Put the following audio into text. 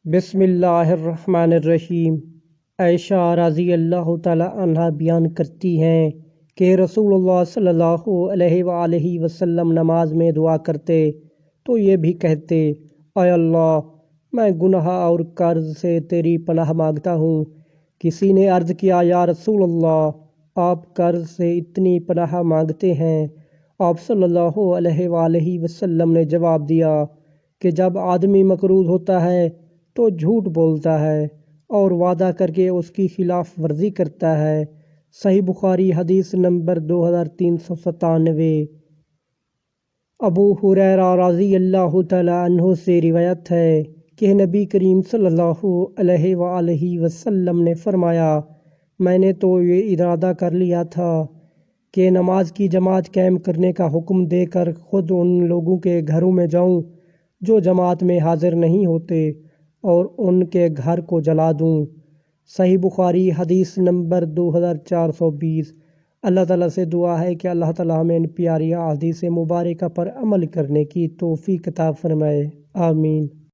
بسم اللہ الرحمن الرحیم۔ عائشہ رضی اللہ تعالی عنہ بیان کرتی ہیں کہ رسول اللہ صلی اللہ علیہ وآلہ وسلم نماز میں دعا کرتے تو یہ بھی کہتے، اے اللہ، میں گناہ اور قرض سے تیری پناہ مانگتا ہوں۔ کسی نے عرض کیا، یا رسول اللہ، آپ قرض سے اتنی پناہ مانگتے ہیں؟ آپ صلی اللہ علیہ وآلہ وسلم نے جواب دیا کہ جب آدمی مقروض ہوتا ہے تو جھوٹ بولتا ہے اور وعدہ کر کے اس کی خلاف ورزی کرتا ہے۔ صحیح بخاری حدیث نمبر 2397۔ ابو ہریرہ رضی اللہ تعالی عنہ سے روایت ہے کہ نبی کریم صلی اللہ علیہ وآلہ وسلم نے فرمایا، میں نے تو یہ ارادہ کر لیا تھا کہ نماز کی جماعت قائم کرنے کا حکم دے کر خود ان لوگوں کے گھروں میں جاؤں جو جماعت میں حاضر نہیں ہوتے اور ان کے گھر کو جلا دوں۔ صحیح بخاری حدیث نمبر 2420۔ اللہ تعالیٰ سے دعا ہے کہ اللہ تعالیٰ ہمیں ان پیاری احادیث مبارکہ پر عمل کرنے کی توفیق عطا فرمائے، آمین۔